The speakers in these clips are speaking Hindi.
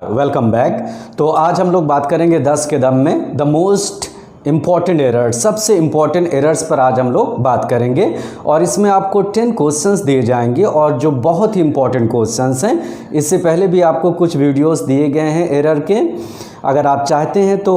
Welcome back. तो आज हम लोग बात करेंगे 10 के दम में द मोस्ट इम्पॉर्टेंट एरर, सबसे इम्पॉर्टेंट एरर्स पर आज हम लोग बात करेंगे। और इसमें आपको 10 क्वेश्चंस दिए जाएंगे और जो बहुत ही इम्पॉर्टेंट क्वेश्चंस हैं। इससे पहले भी आपको कुछ वीडियोस दिए गए हैं एरर के। अगर आप चाहते हैं तो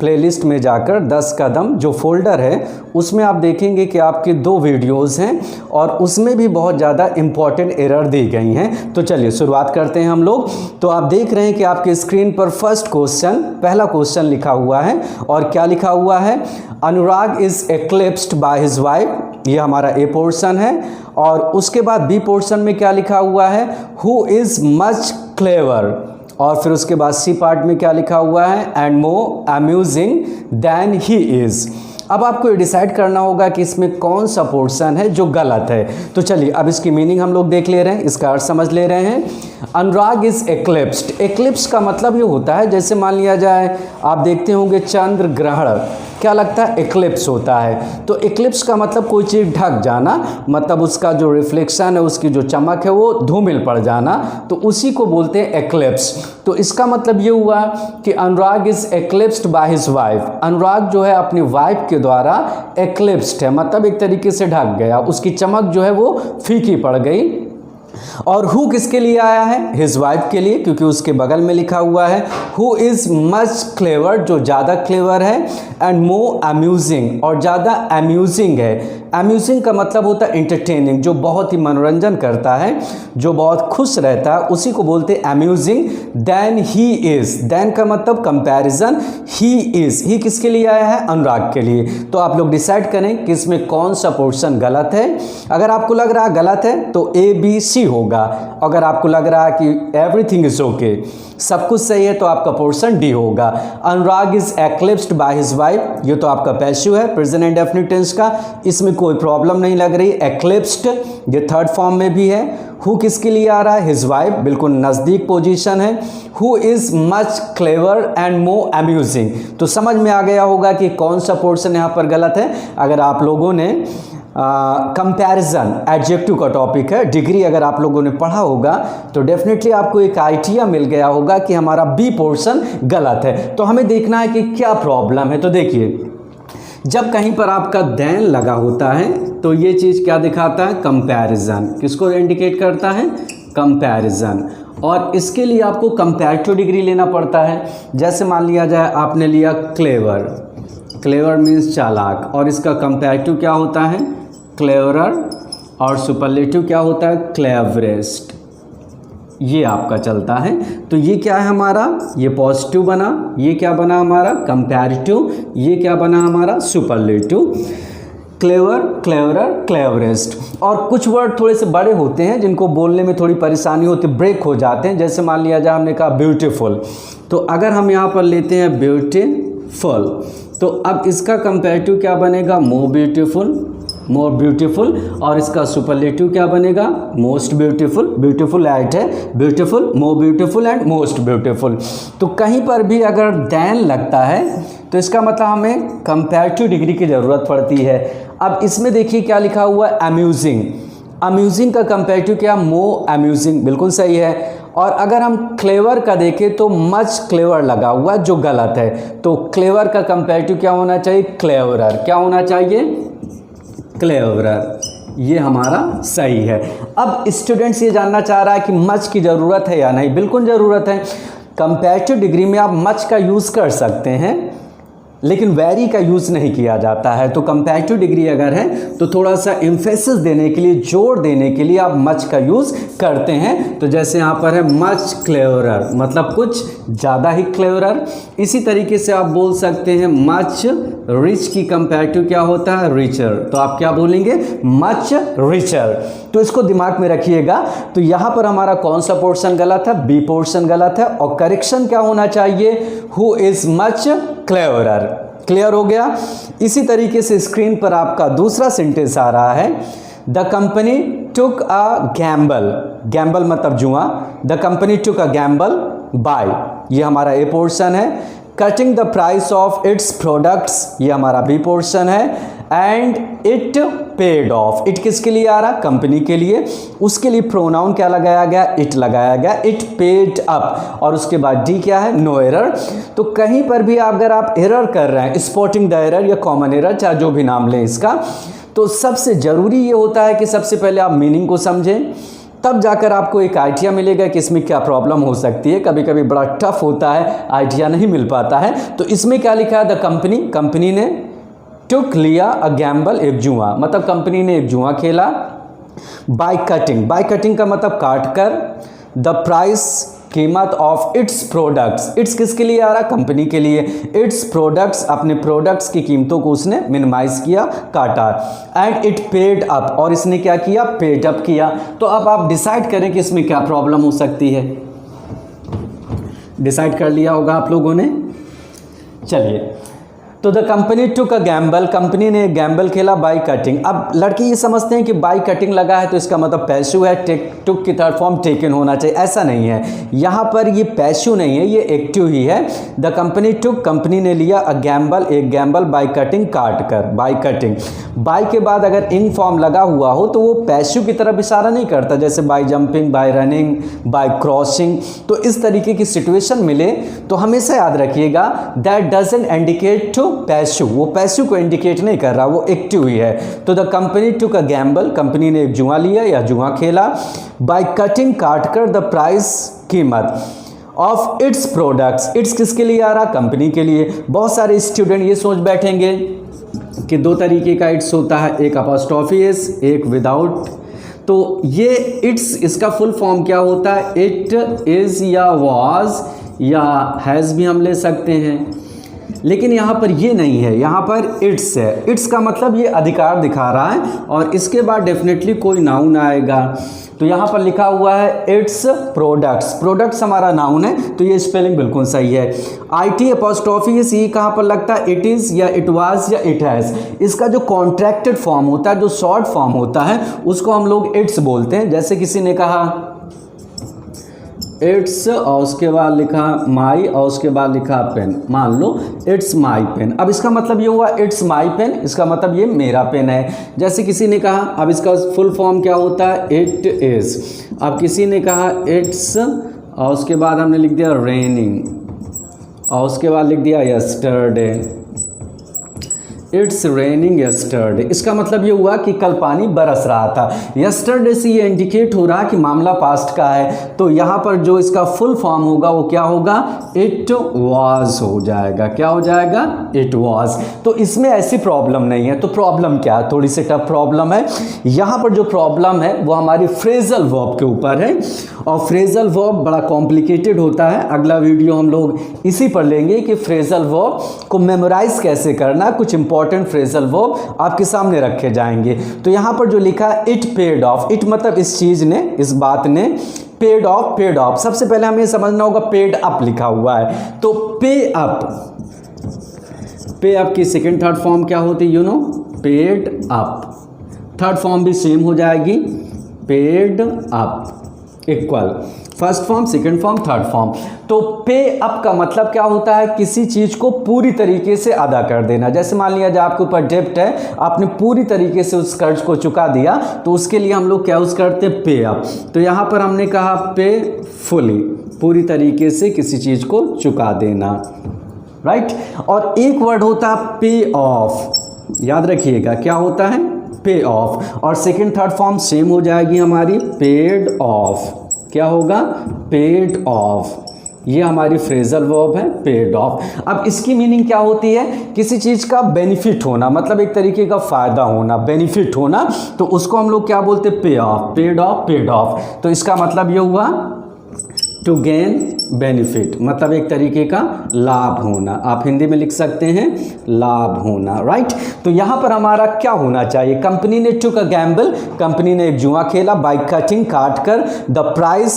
प्लेलिस्ट में जाकर 10 का दम जो फोल्डर है उसमें आप देखेंगे कि आपकी 2 वीडियोस हैं और उसमें भी बहुत ज़्यादा इम्पॉर्टेंट एरर दी गई हैं। तो चलिए शुरुआत करते हैं हम लोग। तो आप देख रहे हैं कि आपके स्क्रीन पर फर्स्ट क्वेश्चन, पहला क्वेश्चन लिखा हुआ है और क्या लिखा हुआ है, अनुराग इज़ एक्लिप्स्ड बाय हिज वाइफ। ये हमारा ए पोर्शन है। और उसके बाद बी पोर्शन में क्या लिखा हुआ है, हु इज़ मच क्लेवर। और फिर उसके बाद सी पार्ट में क्या लिखा हुआ है, and more amusing than he is. अब आपको ये डिसाइड करना होगा कि इसमें कौन सा पोर्शन है जो गलत है। तो चलिए अब इसकी मीनिंग हम लोग देख ले रहे हैं, इसका अर्थ समझ ले रहे हैं। अनुराग इज एक्लिप्स्ड। एक्लिप्स का मतलब ये होता है, जैसे मान लिया जाए आप देखते होंगे चंद्र ग्रहण, क्या लगता है, एक्लिप्स होता है। तो एक्लिप्स का मतलब कोई चीज़ ढक जाना, मतलब उसका जो रिफ्लेक्शन है, उसकी जो चमक है वो धूमिल पड़ जाना, तो उसी को बोलते हैं एक्लिप्स। तो इसका मतलब ये हुआ कि अनुराग इज एक्लिप्स्ड बाय हिज वाइफ। अनुराग जो है अपनी वाइफ के द्वारा एक्लिप्स्ड है, मतलब एक तरीके से ढक गया, उसकी चमक जो है वो फीकी पड़ गई। और हु किसके लिए आया है, हिज वाइफ के लिए, क्योंकि उसके बगल में लिखा हुआ है हु इज़ मच क्लेवर, जो ज़्यादा क्लेवर है, एंड मोर अम्यूजिंग, और ज़्यादा अम्यूजिंग है। अम्यूजिंग का मतलब होता है इंटरटेनिंग, जो बहुत ही मनोरंजन करता है, जो बहुत खुश रहता है, उसी को बोलते हैं amusing. Than he is, than का मतलब कंपैरिजन, ही इज़, ही किसके लिए आया है, अनुराग के लिए। तो आप लोग डिसाइड करें कि इसमें कौन सा पोर्शन गलत है। अगर आपको लग रहा है गलत है तो ए बी सी होगा। अगर आपको लग रहा है कि एवरीथिंग इज ओके, सब कुछ सही है, तो आपका पोर्शन डी होगा। अनुराग इज एक्लिप्स्ड बाय हिज वाइफ, ये तो आपका पैसिव है प्रेजेंट इंडेफिनिट टेंस का, इसमें कोई प्रॉब्लम नहीं लग रही। एक्लिप्स्ड ये थर्ड फॉर्म में भी है। हु किसके लिए आ रहा है, हिज वाइफ, बिल्कुल नज़दीक पोजीशन है। Who is much clever and more amusing, तो समझ में आ गया होगा कि कौन सा पोर्शन यहाँ पर गलत है। अगर आप लोगों ने कंपैरिजन एडजेक्टिव का टॉपिक है, डिग्री अगर आप लोगों ने पढ़ा होगा तो डेफिनेटली आपको एक आइडिया मिल गया होगा कि हमारा बी पोर्शन गलत है। तो हमें देखना है कि क्या प्रॉब्लम है। तो देखिए, जब कहीं पर आपका देन लगा होता है तो ये चीज़ क्या दिखाता है, कंपैरिजन, किसको इंडिकेट करता है, कंपैरिजन। और इसके लिए आपको कंपैरेटिव डिग्री लेना पड़ता है। जैसे मान लिया जाए आपने लिया क्लेवर, क्लेवर मीन्स चालाक, और इसका कंपैरेटिव क्या होता है, क्लेवरर, और सुपरलेटिव क्या होता है, क्लेवरेस्ट। ये आपका चलता है। तो ये क्या है हमारा, ये पॉजिटिव बना, ये क्या बना हमारा कंपैरेटिव, ये क्या बना हमारा सुपरलेटिव। Clever, cleverer, cleverest. और कुछ वर्ड थोड़े से बड़े होते हैं जिनको बोलने में थोड़ी परेशानी होती है, ब्रेक हो जाते हैं। जैसे मान लिया जाए हमने कहा ब्यूटीफुल, तो अगर हम यहाँ पर लेते हैं ब्यूटीफुल, तो अब इसका कंपैरेटिव क्या बनेगा, मोर ब्यूटीफुल, मोर ब्यूटीफुल। और इसका सुपरलेटिव क्या बनेगा, मोस्ट ब्यूटीफुल। ब्यूटीफुल ऐड है, beautiful, more beautiful and most beautiful. तो कहीं पर भी अगर देन लगता है तो इसका मतलब हमें कंपैरेटिव डिग्री की ज़रूरत पड़ती है। अब इसमें देखिए क्या लिखा हुआ है, अम्यूजिंग। अम्यूजिंग का कंपैरेटिव क्या, मोर अम्यूजिंग, बिल्कुल सही है। और अगर हम क्लेवर का देखें तो मच क्लेवर लगा हुआ, जो गलत है। तो क्लेवर का कंपैरेटिव क्या होना चाहिए, क्लेवरर। क्या होना चाहिए, क्लेवरर। ये हमारा सही है। अब स्टूडेंट्स ये जानना चाह रहा है कि मच की ज़रूरत है या नहीं। बिल्कुल ज़रूरत है। कंपैरेटिव डिग्री में आप मच का यूज़ कर सकते हैं, लेकिन वेरी का यूज़ नहीं किया जाता है। तो कंपैरेटिव डिग्री अगर है तो थोड़ा सा एम्फेसिस देने के लिए, जोर देने के लिए आप मच का यूज़ करते हैं। तो जैसे यहाँ पर है मच क्लेवरर, मतलब कुछ ज़्यादा ही क्लेवरर। इसी तरीके से आप बोल सकते हैं मच रिच की कंपैरेटिव क्या होता है, रिचर। तो आप क्या बोलेंगे, मच रिचर। तो इसको दिमाग में रखिएगा। तो यहाँ पर हमारा कौन सा पोर्शन गलत है, बी पोर्शन गलत है। और करेक्शन क्या होना चाहिए, who is much cleverer. Clear हो गया। इसी तरीके से स्क्रीन पर आपका दूसरा सेंटेंस आ रहा है, the company took a gamble. Gamble मतलब जुआ। The company took a gamble by, ये हमारा ए पोर्शन है। Cutting the price of its products, ये हमारा बी पोर्शन है। And it paid off, it किसके लिए आ रहा, कंपनी के लिए, उसके लिए प्रोनाउन क्या लगाया गया, इट लगाया गया, इट पेड अप। और उसके बाद डी क्या है, नो एरर। तो कहीं पर भी अगर आप एरर कर रहे हैं, स्पॉटिंग द एरर या कॉमन एरर, चाहे जो भी नाम लें इसका, तो सबसे ज़रूरी ये होता है कि सबसे पहले आप मीनिंग को समझें, तब जाकर आपको एक आइडिया मिलेगा कि इसमें क्या प्रॉब्लम हो सकती है। कभी कभी बड़ा टफ होता है, आइडिया नहीं मिल पाता है। तो इसमें क्या लिखा है, द कंपनी, कंपनी ने टुक लिया, अ गैम्बल एक जुआ, मतलब कंपनी ने एक जुआ खेला। बाय कटिंग, बाय कटिंग का मतलब काट कर, द प्राइस कीमत ऑफ इट्स प्रोडक्ट्स, इट्स किसके लिए आ रहा, कंपनी के लिए, इट्स प्रोडक्ट्स अपने प्रोडक्ट्स की कीमतों को उसने मिनिमाइज किया, काटा। एंड इट पेड अप, और इसने क्या किया, पेड अप किया। तो अब आप डिसाइड करें कि इसमें क्या प्रॉब्लम हो सकती है। डिसाइड कर लिया होगा आप लोगों ने। चलिए, तो the company took a gamble, company ने गैम्बल खेला बाय कटिंग। अब लड़के ये समझते हैं कि बाय कटिंग लगा है तो इसका मतलब पैसिव है, टुक की थर्ड फॉर्म टेकन होना चाहिए, ऐसा नहीं है। यहाँ पर ये पैसिव नहीं है, ये एक्टिव ही है। द कंपनी टुक, कंपनी ने लिया, अ गैम्बल एक गैम्बल बाय कटिंग काट कर, बाय कटिंग। बाय के बाद अगर इन फॉर्म लगा हुआ हो तो वो पैसिव की तरफ इशारा नहीं करता, जैसे by jumping, bye running, bye crossing. तो इस तरीके की सिचुएशन मिले तो हमेशा याद रखिएगा that doesn't indicate to passive, वो पैसिव को इंडिकेट नहीं कर रहा, वो एक्टिव ही है। तो the company took a gamble, company ने एक जुआ लिया या जुआ खेला, बाय कटिंग काट कर, द प्राइस कीमत ऑफ इट्स प्रोडक्ट्स, इट्स किसके लिए आ रहा, कंपनी के लिए। बहुत सारे स्टूडेंट ये सोच बैठेंगे कि दो तरीके का इट्स होता है, एक अपॉस्ट्रोफी एस, एक विदाउट। तो ये इट्स, इसका फुल फॉर्म क्या होता है, इट इज या वाज या हैज़ भी हम ले सकते हैं, लेकिन यहाँ पर ये नहीं है, यहाँ पर इट्स है। इट्स का मतलब ये अधिकार दिखा रहा है और इसके बाद डेफिनेटली कोई नाउन आएगा। तो यहाँ पर लिखा हुआ है इट्स प्रोडक्ट्स, प्रोडक्ट्स हमारा नाउन है, तो ये स्पेलिंग बिल्कुल सही है। IT अपॉस्ट्रोफी एस ये कहाँ पर लगता है, इट इज़ या इट वाज या इट हैज़। इसका जो कॉन्ट्रैक्टेड फॉर्म होता है, जो शॉर्ट फॉर्म होता है, उसको हम लोग इट्स बोलते हैं। जैसे किसी ने कहा इट्स और उसके बाद लिखा माई और उसके बाद लिखा पेन, मान लो इट्स माई पेन। अब इसका मतलब ये हुआ इट्स माई पेन, इसका मतलब ये मेरा पेन है। जैसे किसी ने कहा, अब इसका फुल फॉर्म क्या होता है, इट इज़। अब किसी ने कहा इट्स और उसके बाद हमने लिख दिया रेनिंग और उसके बाद लिख दिया यस्टरडे, इट्स रेनिंग यस्टरडे। इसका मतलब ये हुआ कि कल पानी बरस रहा था। यस्टरडे से ये इंडिकेट हो रहा है कि मामला पास्ट का है, तो यहाँ पर जो इसका फुल फॉर्म होगा वो क्या होगा, इट वाज हो जाएगा। क्या हो जाएगा, इट वाज। तो इसमें ऐसी प्रॉब्लम नहीं है। तो प्रॉब्लम क्या है, थोड़ी सी टफ प्रॉब्लम है। यहाँ पर जो प्रॉब्लम है वो हमारी फ्रेजल वर्ब के ऊपर है और फ्रेजल वर्ब बड़ा कॉम्प्लिकेटेड होता है। अगला वीडियो हम लोग इसी पर लेंगे कि फ्रेजल वर्ब को मेमोराइज कैसे करना। कुछ इंपॉर्टेंट फ्रेजल वर्ब आपके सामने रखे जाएंगे। तो यहाँ पर जो लिखा है इट पेड ऑफ, इट मतलब इस चीज़ ने, इस बात ने, पेड ऑफ, पेड ऑफ। सबसे पहले हमें समझना होगा पेड अप लिखा हुआ है, तो पे अप, पे अप की सेकंड थर्ड फॉर्म क्या होती है, you know, paid up. Third form भी सेम हो जाएगी, paid up equal first form, second form, third form. तो पे अप का मतलब क्या होता है, किसी चीज़ को पूरी तरीके से अदा कर देना। जैसे मान लिया जाए आपके ऊपर डेब्ट है, आपने पूरी तरीके से उस कर्ज को चुका दिया, तो उसके लिए हम लोग क्या यूज़ करते हैं, पे अप। तो यहाँ पर हमने कहा पे फुली, पूरी तरीके से किसी चीज़ को चुका देना, राइट। और एक वर्ड होता है पे ऑफ, याद रखिएगा क्या होता है, पे ऑफ। और सेकंड थर्ड फॉर्म सेम हो जाएगी हमारी, पेड ऑफ। क्या होगा, पेड ऑफ। ये हमारी फ्रेजल वर्ब है, पेड ऑफ। अब इसकी मीनिंग क्या होती है, किसी चीज़ का बेनिफिट होना, मतलब एक तरीके का फ़ायदा होना, बेनिफिट होना, तो उसको हम लोग क्या बोलते हैं, पे of, paid of, paid of. तो इसका मतलब ये हुआ टू गेन बेनिफिट, मतलब एक तरीके का लाभ होना। आप हिंदी में लिख सकते हैं लाभ होना, राइट। तो यहाँ पर हमारा क्या होना चाहिए, कंपनी ने टुक अ गैम्बल, कंपनी ने एक जुआ खेला, बाय कटिंग काट कर, द प्राइस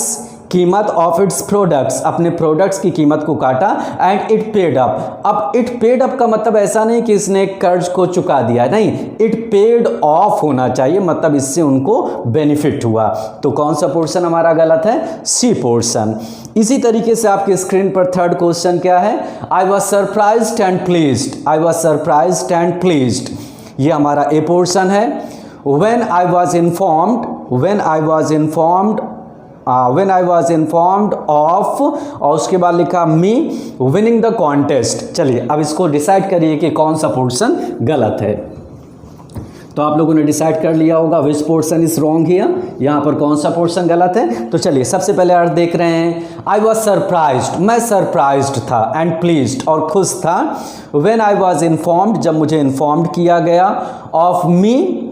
कीमत ऑफ इट्स प्रोडक्ट्स, अपने प्रोडक्ट्स की कीमत को काटा, एंड इट पेड अप। अब इट पेड अप का मतलब ऐसा नहीं कि इसने कर्ज को चुका दिया, नहीं, इट पेड ऑफ होना चाहिए, मतलब इससे उनको बेनिफिट हुआ। तो कौन सा पोर्शन हमारा गलत है? C portion. इसी तरीके से आपके स्क्रीन पर थर्ड क्वेश्चन क्या है? I was surprised and pleased, I was surprised and pleased, ये हमारा ए पोर्शन है। When I was informed, when I was informed, when I was informed of, और उसके बाद लिखा मी विनिंग द कॉन्टेस्ट। चलिए अब इसको डिसाइड करिए कि कौन सा पोर्शन गलत है। तो आप लोगों ने डिसाइड कर लिया होगा विच पोर्शन इज रॉन्ग हियर, यहाँ पर कौन सा पोर्शन गलत है। तो चलिए सबसे पहले अर्थ देख रहे हैं। आई वॉज सरप्राइज्ड, मैं सरप्राइज्ड था, एंड प्लीज्ड और खुश था। व्हेन आई वॉज इन्फॉर्म्ड, जब मुझे इन्फॉर्म्ड किया गया, ऑफ मी,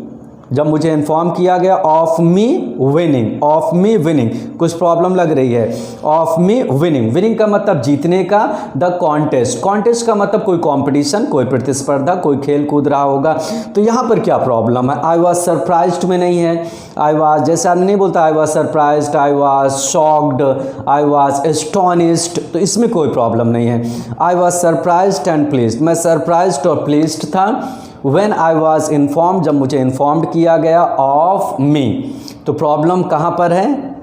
जब मुझे इन्फॉर्म किया गया, of me winning, of me winning, कुछ प्रॉब्लम लग रही है, ऑफ मी विनिंग, विनिंग का मतलब जीतने का, द कॉन्टेस्ट, कॉन्टेस्ट का मतलब कोई कंपटीशन, कोई प्रतिस्पर्धा, कोई खेल कूद रहा होगा। तो यहाँ पर क्या प्रॉब्लम है? आई वॉज सरप्राइज्ड में नहीं है, आई वॉज, जैसे आदमी नहीं बोलता I was surprised, I was shocked, I was astonished, तो इसमें कोई प्रॉब्लम नहीं है। I was surprised and pleased, मैं सरप्राइज्ड और प्लीज्ड था। When I was informed, जब मुझे इन्फॉर्म्ड किया गया, ऑफ मी, तो प्रॉब्लम कहाँ पर है?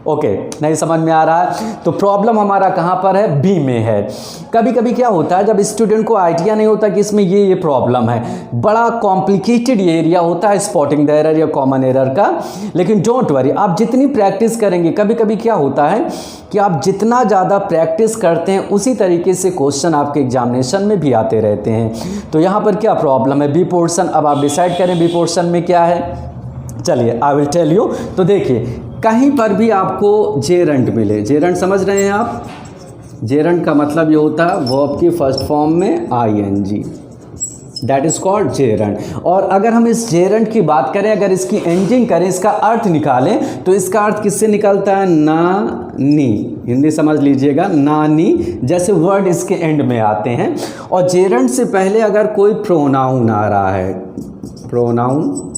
ओके, नहीं समझ में आ रहा है? तो प्रॉब्लम हमारा कहाँ पर है? बी में है। कभी कभी क्या होता है, जब स्टूडेंट को आइडिया नहीं होता कि इसमें ये प्रॉब्लम है, बड़ा कॉम्प्लिकेटेड ये एरिया होता है स्पॉटिंग द एरर या कॉमन एरर का, लेकिन डोंट वरी, आप जितनी प्रैक्टिस करेंगे, कभी कभी क्या होता है कि आप जितना ज़्यादा प्रैक्टिस करते हैं उसी तरीके से क्वेश्चन आपके एग्जामिनेशन में भी आते रहते हैं। तो यहाँ पर क्या प्रॉब्लम है? B portion. अब आप डिसाइड करें बी पोर्शन में क्या है। चलिए आई विल टेल यू। तो देखिए, कहीं पर भी आपको जेरंट मिले, जेरंट समझ रहे हैं आप? जेरंट का मतलब ये होता है वर्ब की फर्स्ट फॉर्म में ING, that is called gerund. और अगर हम इस जेरंट की बात करें, अगर इसकी एंडिंग करें, इसका अर्थ निकालें, तो इसका अर्थ किससे निकलता है? ना नी, हिंदी समझ लीजिएगा, ना नी जैसे वर्ड इसके एंड में आते हैं। और जेरंट से पहले अगर कोई प्रोनाउन आ रहा है, प्रोनाउन,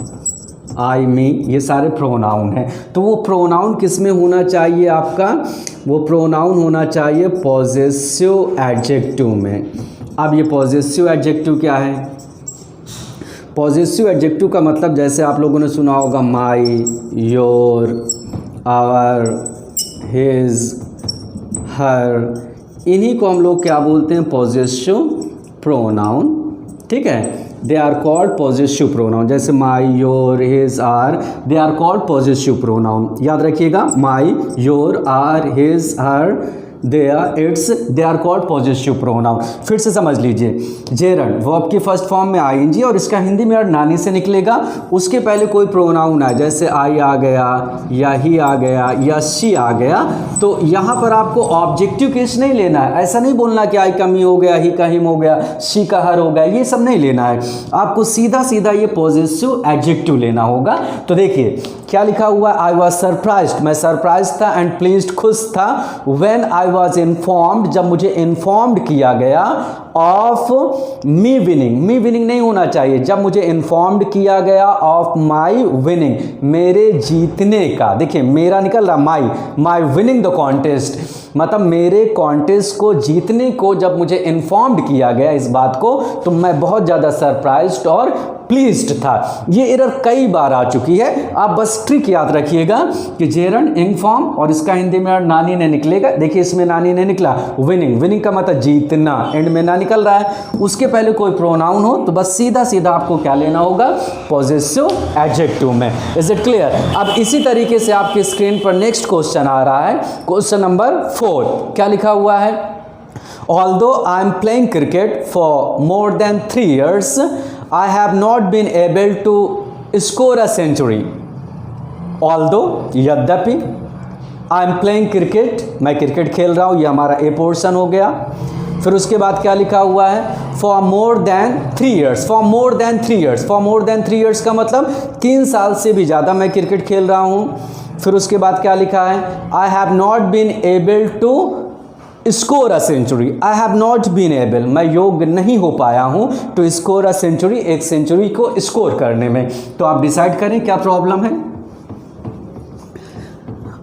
आई, मी, ये सारे प्रोनाउन हैं, तो वो प्रोनाउन किस में होना चाहिए आपका? वो प्रोनाउन होना चाहिए पॉजेसिव एडजेक्टिव में। अब ये पॉजेसिव एडजेक्टिव क्या है? पॉजेसिव एडजेक्टिव का मतलब जैसे आप लोगों ने सुना होगा my, your, our, his, her, इन्हीं को हम लोग क्या बोलते हैं? Possessive pronoun. ठीक है, they are called possessive pronoun. जैसे my, your, his, our, they are called possessive pronoun. याद रखिएगा, my, your, our, his, her, they are called possessive pronoun. फिर से समझ लीजिए, जेरंट वर्ब की फर्स्ट फॉर्म में आईएनजी और इसका हिंदी में अर्थ नानी से निकलेगा। उसके पहले कोई प्रोनाउन आए, जैसे आई आ गया, या ही आ गया, या शी आ गया, तो यहाँ पर आपको ऑब्जेक्टिव केस नहीं लेना है। ऐसा नहीं बोलना कि आई का मी हो गया, ही का हिम हो गया, शी का हर हो गया, ये सब नहीं लेना है। आपको सीधा सीधा ये पॉजेसिव एडजेक्टिव लेना होगा। तो देखिए क्या लिखा हुआ है? आई वॉज सरप्राइज्ड, मैं सरप्राइज था, एंड प्लीज्ड, खुश था। व्हेन आई वॉज इन्फॉर्म्ड, जब मुझे इन्फॉर्म्ड किया गया, of me winning, me winning नहीं होना चाहिए, जब मुझे इन्फॉर्म्ड किया गया ऑफ माई विनिंग, मेरे जीतने का। देखिए मेरा निकल रहा माई विनिंग द कॉन्टेस्ट, मतलब मेरे कॉन्टेस्ट को जीतने को जब मुझे इन्फॉर्म्ड किया गया इस बात को, तो मैं बहुत ज़्यादा सरप्राइज्ड और प्लीज्ड था। ये एरर कई बार आ चुकी है। आप बस ट्रिक याद रखिएगा कि जेरंट इन्फॉर्म और इसका हिंदी में नानी ने निकलेगा। देखिए इसमें नानी ने निकला, विनिंग, विनिंग का मतलब जीतना, एंड में ना निकल रहा है। उसके पहले कोई प्रोनाउन हो तो बस सीधा सीधा आपको क्या लेना होगा? पॉजेसिव एडजेक्टिव में। Is it clear? अब इसी तरीके से आपकी स्क्रीन पर नेक्स्ट क्वेश्चन आ रहा है, क्वेश्चन नंबर 4। क्या लिखा हुआ है? Although I am playing cricket for more than 3 years, I have not been able to score a century. Although, यद्यपि, I am playing cricket, मैं क्रिकेट खेल रहा हूँ, ये हमारा ए पोर्शन हो गया। फिर उसके बाद क्या लिखा हुआ है? For more than 3 years, for more than 3 years, for more than 3 years का मतलब 3 साल से भी ज़्यादा मैं क्रिकेट खेल रहा हूँ। फिर उसके बाद क्या लिखा है? I have not been able to score a century, I have not been able, मैं योग्य नहीं हो पाया हूँ टू स्कोर अ सेंचुरी, एक सेंचुरी को स्कोर करने में। तो आप डिसाइड करें क्या प्रॉब्लम है।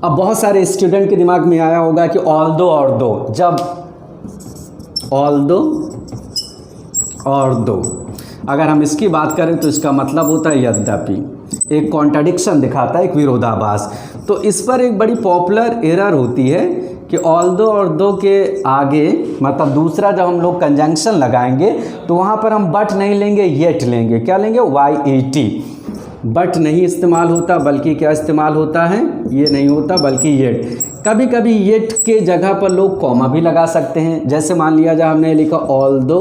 अब बहुत सारे स्टूडेंट के दिमाग में आया होगा कि ऑल्दो और दो, जब ऑल्दो और दो अगर हम इसकी बात करें तो इसका मतलब होता है यद्यपि, एक कॉन्ट्राडिक्शन दिखाता है, एक विरोधाभास। तो इस पर एक बड़ी पॉपुलर एरर होती है कि ऑल्दो और दो के आगे मतलब दूसरा जब हम लोग कंजंक्शन लगाएंगे तो वहाँ पर हम बट नहीं लेंगे, येट लेंगे। क्या लेंगे? YET। बट नहीं इस्तेमाल होता बल्कि क्या इस्तेमाल होता है? ये नहीं होता बल्कि येट। कभी कभी येट के जगह पर लोग कॉमा भी लगा सकते हैं। जैसे मान लिया जाए हमने लिखा ऑल्दो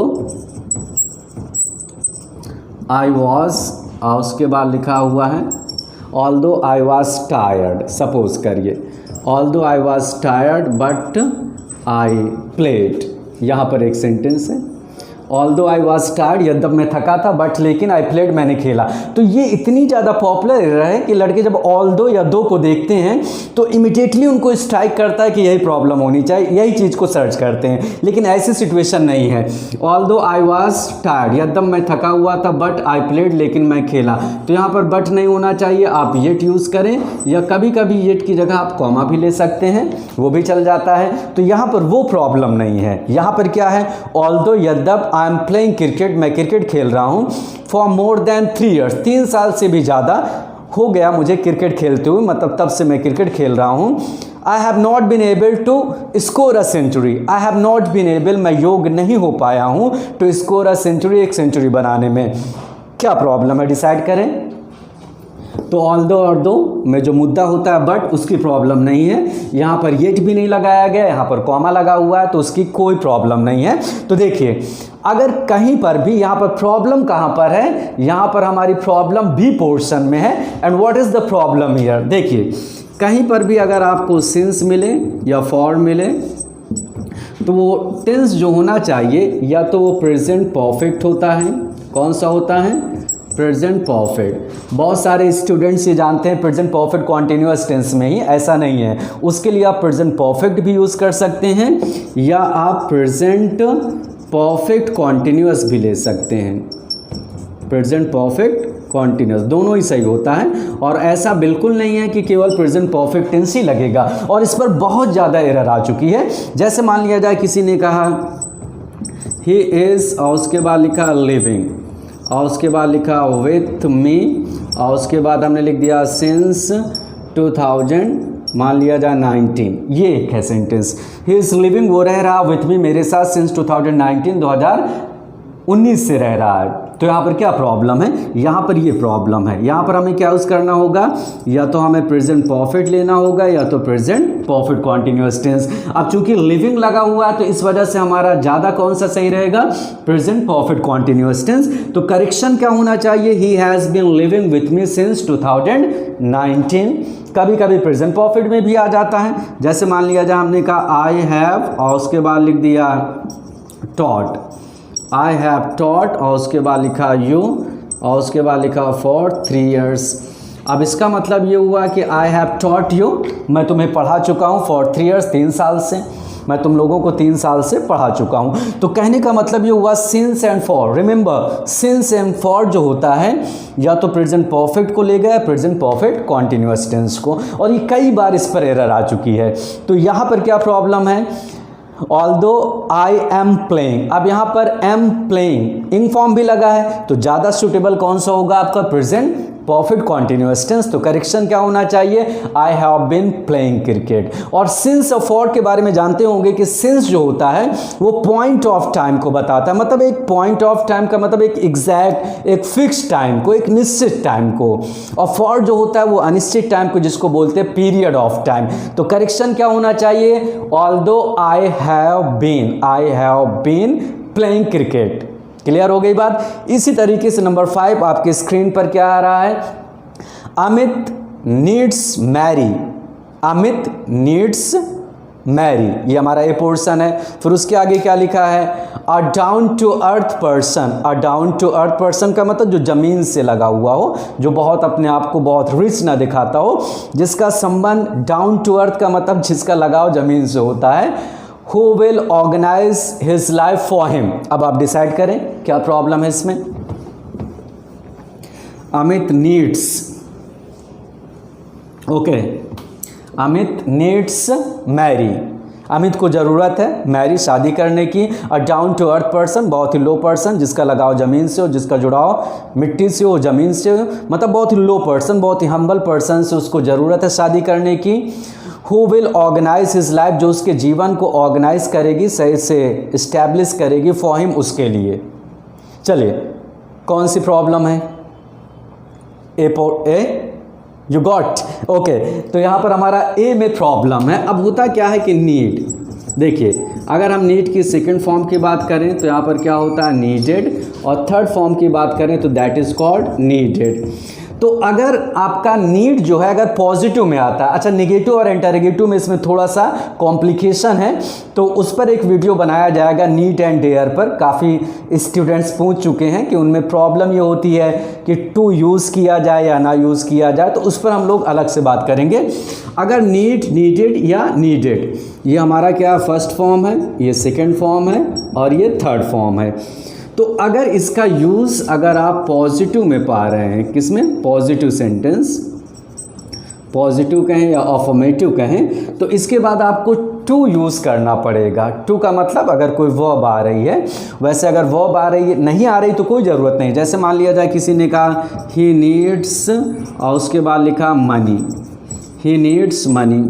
आई वॉज, और उसके बाद लिखा हुआ है although I was tired. Suppose करिए although I was tired but I played. यहाँ पर एक सेंटेंस है, ऑल्दो आई वॉज टायर्ड, यद्यप मैं थका था, बट लेकिन आई प्लेड, मैंने खेला। तो ये इतनी ज़्यादा पॉपुलर एरर है कि लड़के जब ऑल्दो या दो को देखते हैं तो इमिडिएटली उनको स्ट्राइक करता है कि यही प्रॉब्लम होनी चाहिए, यही चीज़ को सर्च करते हैं। लेकिन ऐसी सिचुएशन नहीं है। ऑल्दो आई वॉज टायर्ड, यद्यप मैं थका हुआ था, बट आई प्लेड, लेकिन मैं खेला। तो यहाँ पर बट नहीं होना चाहिए, आप येट यूज़ करें, या कभी कभी येट की जगह आप कॉमा भी ले सकते हैं, वो भी चल जाता है। तो यहाँ पर वो प्रॉब्लम नहीं है। यहाँ पर क्या है? ऑल्दो यद्यप आई एम प्लेइंग क्रिकेट, मैं क्रिकेट खेल रहा हूँ, फॉर मोर देन 3 years, 3 साल से भी ज़्यादा हो गया मुझे क्रिकेट खेलते हुए, मतलब तब से मैं क्रिकेट खेल रहा हूँ। I have not been able to score a century, I have not been able, मैं योग्य नहीं हो पाया हूँ, टू स्कोर अ सेंचुरी, एक सेंचुरी बनाने में। क्या प्रॉब्लम है? डिसाइड करें। तो ऑल्दो और दो में जो मुद्दा होता है बट, उसकी प्रॉब्लम नहीं है। यहाँ पर येट भी नहीं लगाया गया, यहाँ पर कॉमा लगा हुआ है, तो उसकी कोई प्रॉब्लम नहीं है। तो देखिए अगर कहीं पर भी, यहाँ पर प्रॉब्लम कहाँ पर है? यहाँ पर हमारी प्रॉब्लम बी पोर्शन में है। And what is the problem here? देखिए कहीं पर भी अगर आपको सिंस मिले या फॉर मिले तो वो टेंस जो होना चाहिए या तो वो प्रेजेंट परफेक्ट होता है। कौन सा होता है? Present perfect. बहुत सारे स्टूडेंट्स ये जानते हैं प्रेजेंट परफेक्ट कॉन्टिन्यूअस टेंस में ही, ऐसा नहीं है। उसके लिए आप प्रेजेंट परफेक्ट भी यूज़ कर सकते हैं या आप प्रेजेंट परफेक्ट कॉन्टिन्यूअस भी ले सकते हैं। प्रेजेंट परफेक्ट कॉन्टिन्यूअस दोनों ही सही होता है। और ऐसा बिल्कुल नहीं है कि केवल प्रेजेंट परफेक्ट टेंस ही लगेगा, और इस पर बहुत ज़्यादा एरर आ चुकी है। जैसे मान लिया जाए किसी ने कहा ही इज़, और उसके बाद लिखा लिविंग, और उसके बाद लिखा विथ मी, और उसके बाद हमने लिख दिया सिंस 2000 मान लिया जाए 19। ये एक है सेंटेंस, ही इज़ लिविंग, वो रह रहा विथ मी, मेरे साथ, सिंस 2019, 2019 से रह रहा है। तो यहाँ पर क्या प्रॉब्लम है? यहाँ पर ये प्रॉब्लम है। यहाँ पर हमें क्या यूज़ करना होगा? या तो हमें प्रेजेंट परफेक्ट लेना होगा या तो प्रेजेंट परफेक्ट कॉन्टिन्यूअस टेंस। अब चूंकि लिविंग लगा हुआ है तो इस वजह से हमारा ज़्यादा कौन सा सही रहेगा? Present perfect continuous tense. तो करेक्शन क्या होना चाहिए? He has been living with me since 2019। कभी कभी प्रेजेंट परफेक्ट में भी आ जाता है। जैसे मान लिया जाए हमने कहा आई हैव, और उसके बाद लिख दिया टॉट, आई हैव टॉट, और उसके बाद लिखा यू, और उसके बाद लिखा फॉर 3 years। अब इसका मतलब ये हुआ कि आई हैव टॉट यू, मैं तुम्हें पढ़ा चुका हूँ, फॉर 3 years, 3 साल से, मैं तुम लोगों को 3 साल से पढ़ा चुका हूँ। तो कहने का मतलब ये हुआ since and for. Remember since and for जो होता है या तो प्रेजेंट परफेक्ट को ले गया, प्रेजेंट परफेक्ट कॉन्टिन्यूअस टेंस को, और ये कई बार इस पर एरर आ चुकी है। तो यहाँ पर क्या प्रॉब्लम है? ऑल्दो आई एम प्लेइंग, अब यहाँ पर एम प्लेइंग इंग फॉर्म भी लगा है, तो ज़्यादा सूटेबल कौन सा होगा आपका? Present perfect continuous tense. तो करेक्शन क्या होना चाहिए? I have been playing cricket. और सिंस और फॉर के बारे में जानते होंगे कि सिंस जो होता है वो पॉइंट ऑफ टाइम को बताता है, मतलब एक पॉइंट ऑफ टाइम का मतलब एक एग्जैक्ट, एक फिक्स टाइम को, एक निश्चित टाइम को। और फॉर जो होता है वो अनिश्चित टाइम को, जिसको बोलते हैं पीरियड ऑफ टाइम। तो करेक्शन क्या होना चाहिए? Although I have been playing cricket. Clear हो गई बात? इसी तरीके से नंबर 5 आपके स्क्रीन पर क्या आ रहा है? Amit needs Mary, Amit needs Mary, ये हमारा ए पोर्शन है। फिर उसके आगे क्या लिखा है? A down to earth person. A down to earth person का मतलब जो ज़मीन से लगा हुआ हो, जो बहुत अपने आप को बहुत रिच ना दिखाता हो, जिसका संबंध डाउन टू अर्थ का मतलब जिसका लगाव ज़मीन से होता है। Who will organize his life for him? अब आप डिसाइड करें क्या प्रॉब्लम है इसमें। Amit needs, okay, Amit needs Mary, Amit को ज़रूरत है मैरी शादी करने की। A down to earth person, बहुत ही लो पर्सन, जिसका लगाव ज़मीन से हो, जिसका जुड़ाव मिट्टी से हो, ज़मीन से हो, मतलब बहुत ही लो पर्सन, बहुत ही हम्बल पर्सन से उसको ज़रूरत है शादी करने की। Who will organise his life, जो उसके जीवन को ऑर्गेनाइज करेगी, सही से इस्टेब्लिश करेगी फॉर हिम, उसके लिए। चलिए कौन सी प्रॉब्लम है? ए यू गॉट ओके। तो यहाँ पर हमारा ए में प्रॉब्लम है। अब होता क्या है कि नीड, देखिए अगर हम नीड की सेकंड फॉर्म की बात करें तो यहाँ पर क्या होता है नीडेड, और थर्ड फॉर्म की बात करें तो दैट इज़ कॉल्ड नीडेड। तो अगर आपका नीड जो है अगर पॉजिटिव में आता है, अच्छा निगेटिव और इंटरोगेटिव में इसमें थोड़ा सा कॉम्प्लिकेशन है, तो उस पर एक वीडियो बनाया जाएगा नीट एंड डेयर पर। काफ़ी स्टूडेंट्स पूछ चुके हैं कि उनमें प्रॉब्लम ये होती है कि टू यूज़ किया जाए या ना यूज़ किया जाए, तो उस पर हम लोग अलग से बात करेंगे। अगर नीड, नीडेड या नीडेड, ये हमारा क्या फर्स्ट फॉर्म है, ये सेकेंड फॉर्म है और ये थर्ड फॉर्म है। तो अगर इसका यूज़ अगर आप पॉजिटिव में पा रहे हैं, किसमें? पॉजिटिव सेंटेंस, पॉजिटिव कहें या अफर्मेटिव कहें, तो इसके बाद आपको टू यूज़ करना पड़ेगा। टू का मतलब अगर कोई वर्ब आ रही है, वैसे अगर वर्ब आ रही है, नहीं आ रही तो कोई ज़रूरत नहीं। जैसे मान लिया जाए किसी ने कहा ही नीड्स और उसके बाद लिखा मनी, ही नीड्स मनी,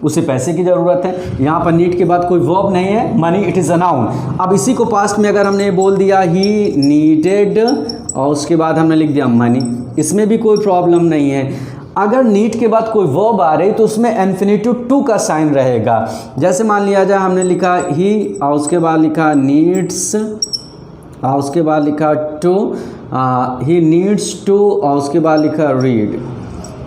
उसे पैसे की ज़रूरत है। यहाँ पर नीड के बाद कोई वर्ब नहीं है, money it is a noun. अब इसी को पास्ट में अगर हमने बोल दिया ही नीडेड और उसके बाद हमने लिख दिया मनी, इसमें भी कोई प्रॉब्लम नहीं है। अगर नीड के बाद कोई वर्ब आ रही तो उसमें इन्फिनिटिव टू का साइन रहेगा। जैसे मान लिया जाए हमने लिखा ही और उसके बाद लिखा नीड्स और उसके बाद लिखा टू, ही नीड्स टू और उसके बाद लिखा रीड,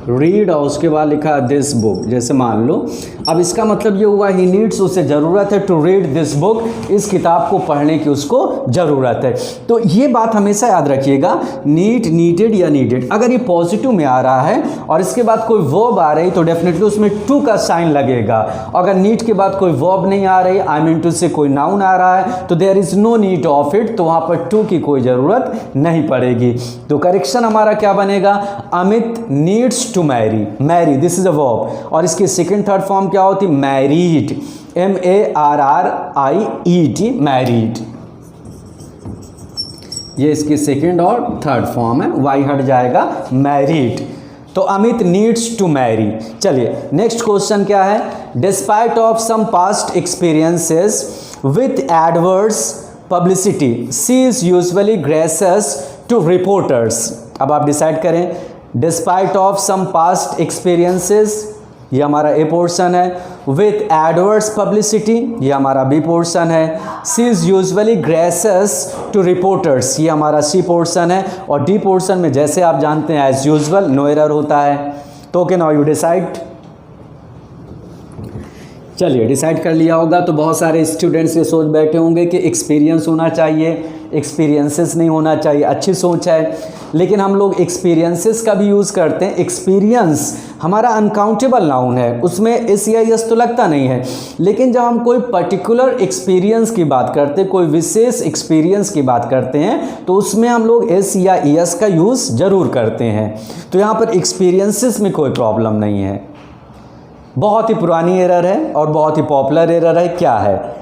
रीड और उसके बाद लिखा दिस बुक। जैसे मान लो अब इसका मतलब ये हुआ ही नीड्स, उसे ज़रूरत है टू रीड दिस बुक, इस किताब को पढ़ने की उसको ज़रूरत है। तो ये बात हमेशा याद रखिएगा, नीड, नीडेड या नीडेड, अगर ये पॉजिटिव में आ रहा है और इसके बाद कोई वर्ब आ रही तो डेफिनेटली उसमें टू का साइन लगेगा। अगर नीड के बाद कोई वर्ब नहीं आ रही, आई मीन टू से कोई नाउन आ रहा है, तो there is no need of it, तो वहाँ पर टू की कोई ज़रूरत नहीं पड़ेगी। तो करेक्शन हमारा क्या बनेगा? Amit needs to marry, marry this is a verb, और इसकी सेकंड थर्ड फॉर्म क्या होती? Married, MARRIED, married. ये इसकी सेकंड और थर्ड फॉर्म है, वाई हट जाएगा, मैरिड। तो अमित नीड्स टू मैरी। चलिए नेक्स्ट क्वेश्चन क्या है? Despite of some past experiences with adverse publicity she is usually gracious to reporters. अब आप डिसाइड करें, despite of some past experiences, ये हमारा ए पोर्शन है, विथ एडवर्स पब्लिसिटी, ये हमारा बी पोर्शन है, she is usually gracious to reporters, ये हमारा सी पोर्शन है, और डी पोर्शन में जैसे आप जानते हैं एज यूजुअल नो एरर होता है। तो ओके नाउ यू डिसाइड। चलिए डिसाइड कर लिया होगा। तो बहुत सारे स्टूडेंट्स ये सोच बैठे होंगे कि एक्सपीरियंस होना चाहिए, एक्सपीरियंसेस नहीं होना चाहिए। अच्छी सोच है, लेकिन हम लोग एक्सपीरियंसेस का भी यूज़ करते हैं। एक्सपीरियंस हमारा अनकाउंटेबल नाउन है, उसमें SEIS तो लगता नहीं है, लेकिन जब हम कोई पर्टिकुलर एक्सपीरियंस की बात करते हैं, कोई विशेष एक्सपीरियंस की बात करते हैं, तो उसमें हम लोग S या ES का यूज़ ज़रूर करते हैं। तो यहाँ पर एक्सपीरियंसेस में कोई प्रॉब्लम नहीं है। बहुत ही पुरानी एरर है और बहुत ही पॉपुलर एरर है, क्या है?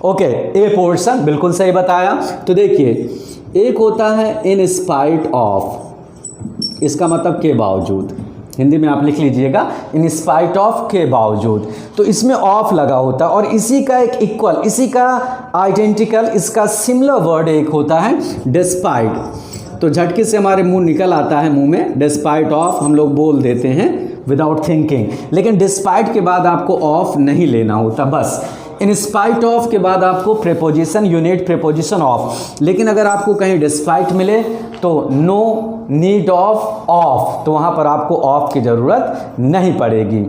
ओके, ए पोर्शन बिल्कुल सही बताया। तो देखिए एक होता है इन स्पाइट ऑफ, इसका मतलब के बावजूद, हिंदी में आप लिख लीजिएगा इन स्पाइट ऑफ, के बावजूद। तो इसमें ऑफ लगा होता है, और इसी का एक इक्वल, इसी का आइडेंटिकल, इसका सिमिलर वर्ड एक होता है डिस्पाइट। तो झटके से हमारे मुंह निकल आता है, मुंह में डिस्पाइट ऑफ हम लोग बोल देते हैं विदाउट थिंकिंग, लेकिन डिस्पाइट के बाद आपको ऑफ नहीं लेना होता, बस इन स्पाइट ऑफ के बाद आपको प्रेपोजिशन, यूनिट प्रेपोजिशन ऑफ। लेकिन अगर आपको कहीं डिस्पाइट मिले तो नो नीड ऑफ ऑफ, तो वहाँ पर आपको ऑफ की ज़रूरत नहीं पड़ेगी।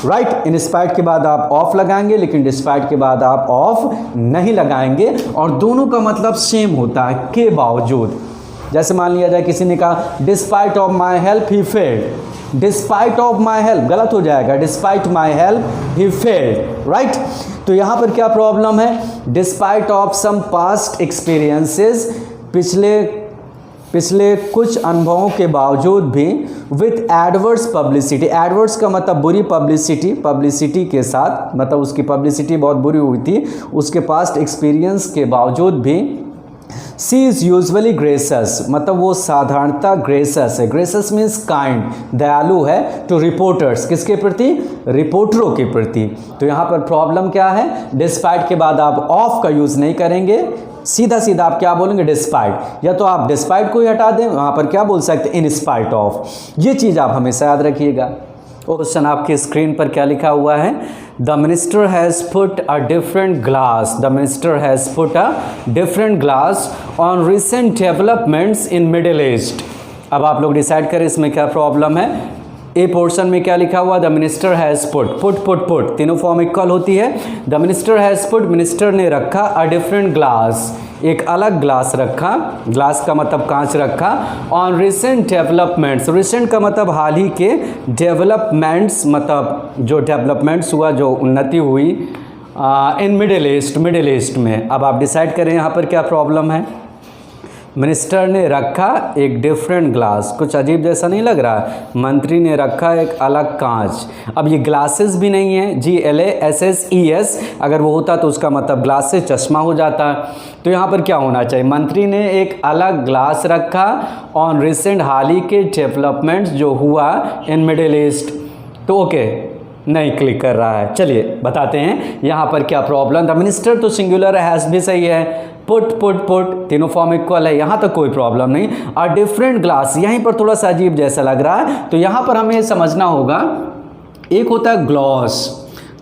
राइट, इन स्पाइट के बाद आप ऑफ लगाएंगे, लेकिन डिस्पाइट के बाद आप ऑफ नहीं लगाएंगे, और दोनों का मतलब सेम होता है, के बावजूद। जैसे मान लिया जाए किसी ने कहा despite of my help he failed, despite of my help गलत हो जाएगा, despite my help he failed. Right, तो यहाँ पर क्या प्रॉब्लम है? Despite of some past experiences, पिछले पिछले कुछ अनुभवों के बावजूद भी विथ एडवर्स पब्लिसिटी, एडवर्स का मतलब बुरी पब्लिसिटी, पब्लिसिटी के साथ मतलब उसकी पब्लिसिटी बहुत बुरी हुई थी, उसके पास्ट एक्सपीरियंस के बावजूद भी सी इज़ यूजली ग्रेसस, मतलब वो साधारणता ग्रेसस है। ग्रेसस मीन्स काइंड, दयालु है टू रिपोर्टर्स, किसके प्रति? रिपोर्टरों के प्रति। तो यहाँ पर प्रॉब्लम क्या है? डिस्पाइट के बाद आप ऑफ का यूज़ नहीं करेंगे, सीधा सीधा आप क्या बोलेंगे? डिस्पाइट, या तो आप डिस्पाइट को ही हटा दें, वहाँ पर क्या बोल सकते हैं? In spite of. ये चीज़ आप हमेशा याद रखिएगा। क्वेश्चन आपकी स्क्रीन पर क्या लिखा हुआ है? The minister has put a different glass, the minister has put a different glass on recent developments in middle east. अब आप लोग डिसाइड करें इसमें क्या प्रॉब्लम है। ए पोर्शन में क्या लिखा हुआ? द मिनिस्टर हैज़ पुट, तीनों फॉर्म इक्वल होती है। The minister has put, minister ने रखा, अ डिफरेंट ग्लास, एक अलग ग्लास रखा, ग्लास का मतलब कांच रखा, ऑन रिसेंट डेवलपमेंट्स, रिसेंट का मतलब हाल ही के, डेवलपमेंट्स मतलब जो डेवलपमेंट्स हुआ, जो उन्नति हुई इन मिडिल ईस्ट में। अब आप डिसाइड करें यहाँ पर क्या प्रॉब्लम है। मिनिस्टर ने रखा एक डिफरेंट ग्लास, कुछ अजीब जैसा नहीं लग रहा है? मंत्री ने रखा एक अलग कांच। अब ये ग्लासेस भी नहीं है, GLASSES, अगर वो होता तो उसका मतलब ग्लास से चश्मा हो जाता। तो यहाँ पर क्या होना चाहिए? मंत्री ने एक अलग ग्लास रखा ऑन रिसेंट, हाल ही के डेवलपमेंट्स जो हुआ इन मिडिल ईस्ट। तो ओके, नहीं क्लिक कर रहा है। चलिए बताते हैं यहाँ पर क्या प्रॉब्लम। द मिनिस्टर तो सिंगुलर है, हैज़ भी सही है, पुट तीनों फॉर्म इक्वल है, यहाँ तक कोई प्रॉब्लम नहीं। अ डिफरेंट ग्लास, यहीं पर थोड़ा सा अजीब जैसा लग रहा है, तो यहाँ पर हमें समझना होगा, एक होता है ग्लॉस,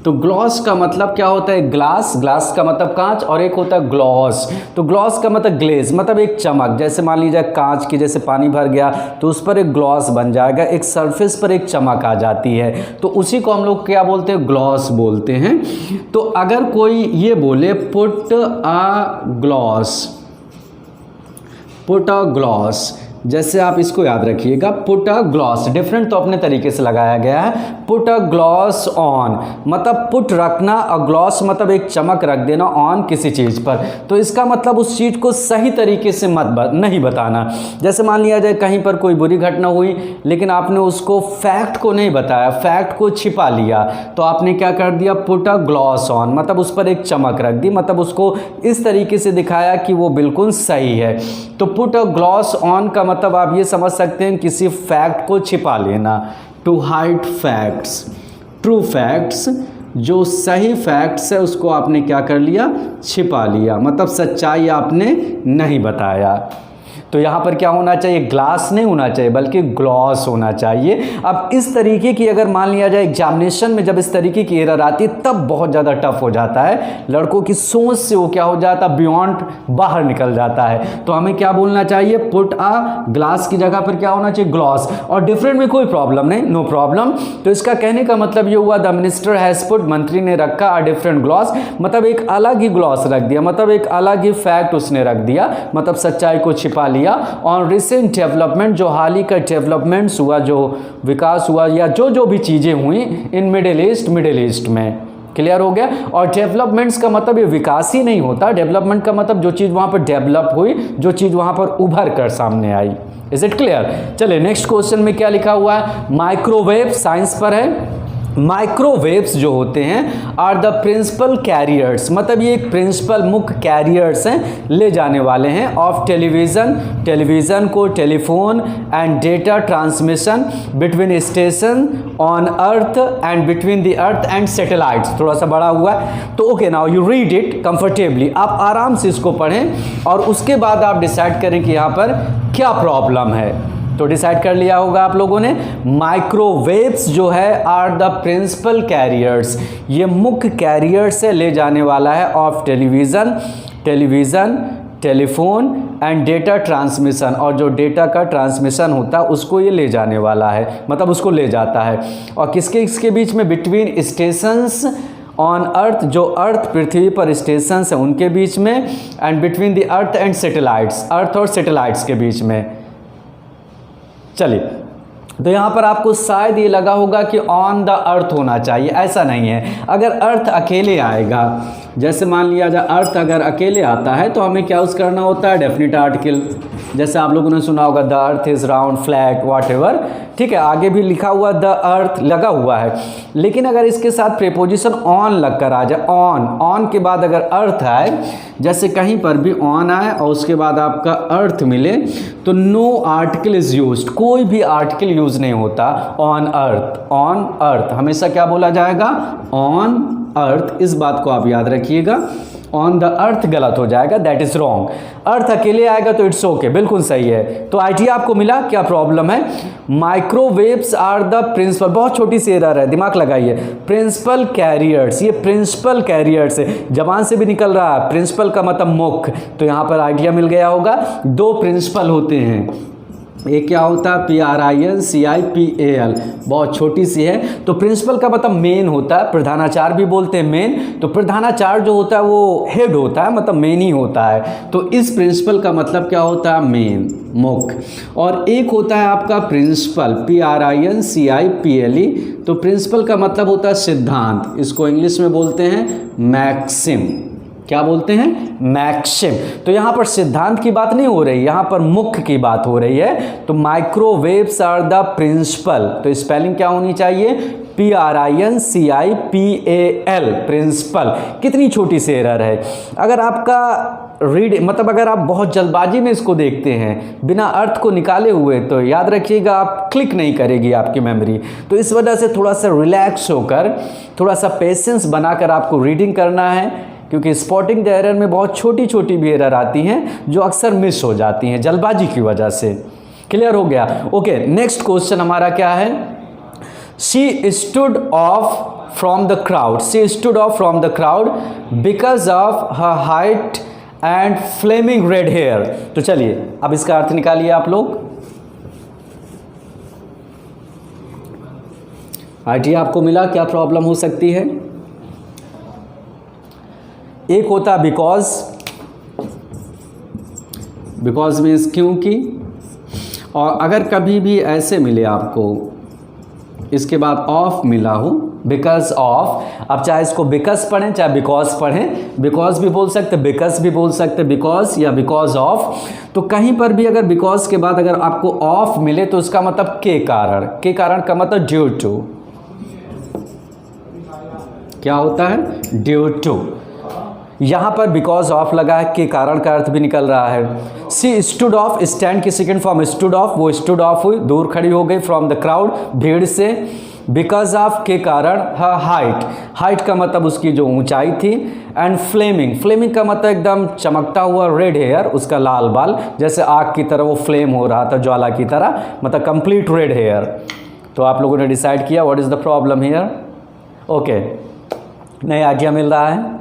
तो ग्लॉस का मतलब क्या होता है? ग्लास, ग्लास का मतलब कांच, और एक होता है ग्लॉस, तो ग्लॉस का मतलब ग्लेज, मतलब एक चमक। जैसे मान लीजिए कांच की जैसे पानी भर गया तो उस पर एक ग्लॉस बन जाएगा, एक सरफेस पर एक चमक आ जाती है, तो उसी को हम लोग क्या बोलते हैं? ग्लॉस बोलते हैं। तो अगर कोई ये बोले पुट अ ग्लॉस, जैसे आप इसको याद रखिएगा, पुट अ ग्लॉस, डिफरेंट तो अपने तरीके से लगाया गया है। पुट अ ग्लॉस ऑन मतलब पुट रखना, अ ग्लॉस मतलब एक चमक रख देना ऑन किसी चीज़ पर, तो इसका मतलब उस चीज़ को सही तरीके से नहीं बताना। जैसे मान लिया जाए कहीं पर कोई बुरी घटना हुई, लेकिन आपने उसको फैक्ट को नहीं बताया, फैक्ट को छिपा लिया, तो आपने क्या कर दिया? पुट अ ग्लॉस ऑन, मतलब उस पर एक चमक रख दी, मतलब उसको इस तरीके से दिखाया कि वो बिल्कुल सही है। तो पुट अ ग्लॉस ऑन का मतलब आप ये समझ सकते हैं किसी फैक्ट को छिपा लेना, to hide facts, true facts, जो सही फैक्ट्स है उसको आपने क्या कर लिया? छिपा लिया, मतलब सच्चाई आपने नहीं बताया। तो यहाँ पर क्या होना चाहिए? ग्लास नहीं होना चाहिए बल्कि ग्लॉस होना चाहिए। अब इस तरीके की अगर मान लिया जाए एग्जामिनेशन में जब इस तरीके की एरर आती है तब बहुत ज़्यादा टफ हो जाता है, लड़कों की सोच से वो क्या हो जाता है? बियॉन्ड, बाहर निकल जाता है। तो हमें क्या बोलना चाहिए? पुट अ ग्लास की जगह पर क्या होना चाहिए? ग्लॉस। और डिफरेंट में कोई प्रॉब्लम नहीं, नो प्रॉब्लम। तो इसका कहने का मतलब ये हुआ, द मिनिस्टर हैज़ पुट, मंत्री ने रखा, अ डिफरेंट ग्लॉस, मतलब एक अलग ही ग्लॉस रख दिया, मतलब एक अलग ही फैक्ट उसने रख दिया, मतलब सच्चाई को छिपा लिया ऑन रिसेंट डेवलपमेंट, जो हाल ही का डेवलपमेंट्स हुआ, जो विकास हुआ या जो भी चीज़ें हुई इन मिडिल ईस्ट में। क्लियर हो गया? और डेवलपमेंट्स का मतलब ये विकास ही नहीं होता, डेवलपमेंट का मतलब जो चीज़ वहाँ पर डेवलप हुई, जो चीज़ वहाँ पर उभर कर सामने आई। Is it clear? चलिए नेक्स्ट क्वेश्चन में क्या लिखा हुआ है? माइक्रोवेव, साइंस पर है। माइक्रोवेव्स जो होते हैं आर द प्रिंसिपल कैरियर्स, मतलब ये एक प्रिंसिपल मुख्य कैरियर्स हैं, ले जाने वाले हैं ऑफ टेलीविज़न, टेलीविज़न को, telephone and data transmission between station on earth and between the earth and satellites. थोड़ा सा बड़ा हुआ है तो okay, now you read it comfortably, आप आराम से इसको पढ़ें और उसके बाद आप डिसाइड करें कि यहाँ पर क्या प्रॉब्लम है। तो डिसाइड कर लिया होगा आप लोगों ने, माइक्रोवेव्स जो है आर द प्रिंसिपल कैरियर्स, ये मुख्य कैरियर से ले जाने वाला है of television, telephone and data transmission, और जो डेटा का ट्रांसमिशन होता है उसको ये ले जाने वाला है, मतलब उसको ले जाता है। और किसके इसके बीच में? बिटवीन स्टेशंस ऑन अर्थ, जो अर्थ पृथ्वी पर स्टेशन है उनके बीच में, and between the earth and satellites, earth और सैटेलाइट्स के बीच में। चलिए, तो यहाँ पर आपको शायद ये लगा होगा कि ऑन द अर्थ होना चाहिए, ऐसा नहीं है। अगर अर्थ अकेले आएगा, जैसे मान लिया जाए अर्थ अगर अकेले आता है तो हमें क्या यूज़ करना होता है, डेफिनेट आर्टिकल। जैसे आप लोगों ने सुना होगा the earth is round, flat, what ever, ठीक है, आगे भी लिखा हुआ द अर्थ लगा हुआ है। लेकिन अगर इसके साथ प्रीपोजिशन ऑन लग कर आ जाए, ऑन के बाद अगर अर्थ आए, जैसे कहीं पर भी ऑन आए और उसके बाद आपका अर्थ मिले, तो नो आर्टिकल इज़ यूज्ड, कोई भी आर्टिकल यूज़ नहीं होता ऑन अर्थ। ऑन अर्थ हमेशा क्या बोला जाएगा, ऑन अर्थ। इस बात को आप याद रखिएगा, ऑन द अर्थ गलत हो जाएगा, दैट इज रॉन्ग। अर्थ अकेले आएगा तो इट्स ओके, बिल्कुल सही है। तो आइडिया आपको मिला, क्या प्रॉब्लम है। माइक्रोवेव्स आर द प्रिंसिपल, बहुत छोटी सी एरर है, दिमाग लगाइए, प्रिंसिपल कैरियर्स, ये प्रिंसिपल कैरियर्स है, जबान से भी निकल रहा है, प्रिंसिपल का मतलब मुख्य। तो यहाँ पर आइडिया मिल गया होगा, दो प्रिंसिपल होते हैं, एक क्या होता है PRINCIPAL, बहुत छोटी सी है। तो प्रिंसिपल का मतलब मेन होता है, प्रधानाचार्य भी बोलते हैं मेन। तो प्रधानाचार्य जो होता है वो हेड होता है, मतलब मेन ही होता है। तो इस प्रिंसिपल का मतलब क्या होता है, मेन, मुख्य। और एक होता है आपका प्रिंसिपल PRINCIPLE, तो प्रिंसिपल का मतलब होता है सिद्धांत, इसको इंग्लिश में बोलते हैं मैक्सिम। क्या बोलते हैं, मैक्सिम। तो यहाँ पर सिद्धांत की बात नहीं हो रही, यहाँ पर मुख्य की बात हो रही है। तो माइक्रोवेव्स आर द प्रिंसिपल, तो स्पेलिंग क्या होनी चाहिए, PRINCIPAL, प्रिंसिपल। कितनी छोटी सी एरर है। अगर आपका मतलब अगर आप बहुत जल्दबाजी में इसको देखते हैं बिना अर्थ को निकाले हुए, तो याद रखिएगा आप क्लिक नहीं करेगी आपकी मेमोरी। तो इस वजह से थोड़ा सा रिलैक्स होकर, थोड़ा सा पेशेंस बनाकर आपको रीडिंग करना है, क्योंकि स्पॉटिंग द एरर में बहुत छोटी छोटी भी एरर आती हैं जो अक्सर मिस हो जाती हैं जल्दबाजी की वजह से। क्लियर हो गया। ओके, नेक्स्ट क्वेश्चन हमारा क्या है, she stood off from the crowd, she stood off from the crowd because of her height and flaming red hair. तो चलिए अब इसका अर्थ निकालिए आप लोग। आइडिया आपको मिला, क्या प्रॉब्लम हो सकती है। एक होता है बिकॉज मीन्स क्योंकि, और अगर कभी भी ऐसे मिले आपको इसके बाद ऑफ मिला हो, बिकॉज ऑफ, आप चाहे इसको बिकॉज पढ़ें चाहे बिकॉज पढ़ें, बिकॉज भी बोल सकते, बिकॉज भी बोल सकते, बिकॉज या बिकॉज ऑफ। तो कहीं पर भी अगर बिकॉज के बाद अगर आपको ऑफ मिले तो उसका मतलब के कारण, के कारण का मतलब ड्यू टू, क्या होता है, ड्यू टू। यहाँ पर बिकॉज ऑफ लगा है, के कारण का अर्थ भी निकल रहा है। सी स्टूड ऑफ, स्टैंड की सेकेंड फॉर्म स्टूड ऑफ, वो स्टूड ऑफ हुई, दूर खड़ी हो गई, फ्रॉम द क्राउड, भीड़ से। बिकॉज ऑफ के कारण, हाइट, हाइट का मतलब उसकी जो ऊंचाई थी। एंड फ्लेमिंग, फ्लेमिंग का मतलब एकदम चमकता हुआ, रेड हेयर, उसका लाल बाल, जैसे आग की तरह वो फ्लेम हो रहा था, ज्वाला की तरह, मतलब कंप्लीट रेड हेयर। तो आप लोगों ने डिसाइड किया what is the problem here. Okay, नया आइडिया मिल रहा है।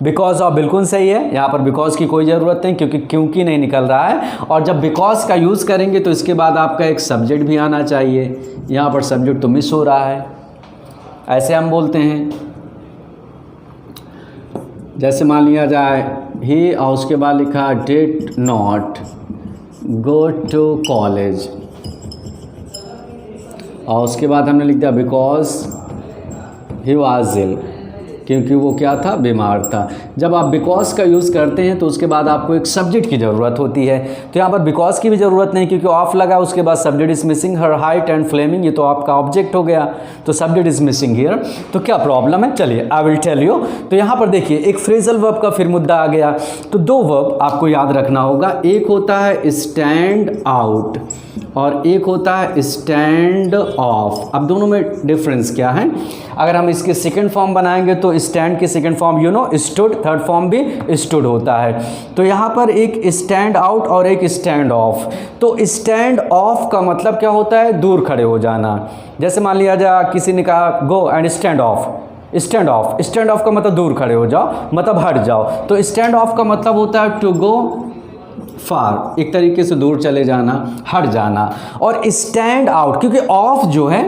बिकॉज ऑफ बिल्कुल सही है, यहाँ पर बिकॉज की कोई ज़रूरत नहीं, क्योंकि नहीं निकल रहा है। और जब बिकॉज का यूज़ करेंगे तो इसके बाद आपका एक सब्जेक्ट भी आना चाहिए, यहाँ पर सब्जेक्ट तो मिस हो रहा है। ऐसे हम बोलते हैं, जैसे मान लिया जाए ही और उसके बाद लिखा did not go to college, और उसके बाद हमने लिख दिया बिकॉज ही वाज इल, क्योंकि वो क्या था, बीमार था। जब आप बिकॉज का यूज़ करते हैं तो उसके बाद आपको एक सब्जेक्ट की ज़रूरत होती है। तो यहाँ पर बिकॉज की भी ज़रूरत नहीं, क्योंकि ऑफ लगा, उसके बाद subject is missing, her height and flaming, ये तो आपका ऑब्जेक्ट हो गया, तो सब्जेक्ट इज़ मिसिंग हियर। तो क्या प्रॉब्लम है, चलिए आई विल टेल यू। तो यहाँ पर देखिए एक फ्रेजल वर्ब का फिर मुद्दा आ गया। तो दो वर्ब आपको याद रखना होगा, एक होता है स्टैंड आउट और एक होता है स्टैंड ऑफ। अब दोनों में डिफरेंस क्या है। अगर हम इसके सेकंड फॉर्म बनाएंगे तो स्टैंड की second form stood, third form भी स्टूड होता है। तो यहाँ पर एक स्टैंड आउट और एक स्टैंड ऑफ। तो स्टैंड ऑफ का मतलब क्या होता है, दूर खड़े हो जाना। जैसे मान लिया जाए किसी ने कहा go and stand of, stand of, stand of का मतलब दूर खड़े हो जाओ, मतलब हट जाओ। तो स्टैंड ऑफ का मतलब होता है टू गो फार, एक तरीके से दूर चले जाना, हट जाना। और स्टैंड आउट, क्योंकि ऑफ जो है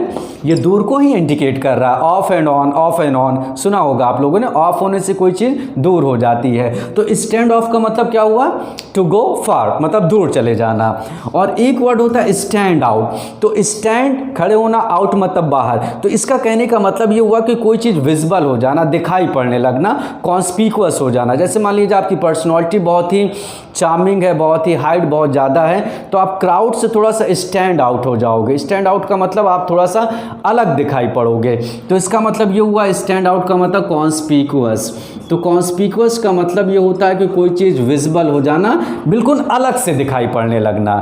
ये दूर को ही इंडिकेट कर रहा है, of and on, of and on सुना होगा आप लोगों ने, ऑफ होने से कोई चीज़ दूर हो जाती है। तो स्टैंड ऑफ का मतलब क्या हुआ, टू गो फार, मतलब दूर चले जाना। और एक वर्ड होता है स्टैंड आउट, तो स्टैंड खड़े होना, आउट मतलब बाहर। तो इसका कहने का मतलब ये हुआ कि कोई चीज़ विजिबल हो जाना, दिखाई पड़ने लगना, कॉन्स्पिकुअस हो जाना। जैसे मान लीजिए आपकी पर्सनैलिटी बहुत ही चार्मिंग है, बहुत ही हाइट बहुत ज़्यादा है, तो आप क्राउड से थोड़ा सा स्टैंड आउट हो जाओगे। स्टैंड आउट का मतलब आप थोड़ा सा अलग दिखाई पड़ोगे। तो इसका मतलब ये हुआ, स्टैंड आउट का मतलब कॉन्स्पिकुअस। तो कॉन्स्पिकुअस का मतलब ये होता है कि कोई चीज़ विजिबल हो जाना, बिल्कुल अलग से दिखाई पड़ने लगना।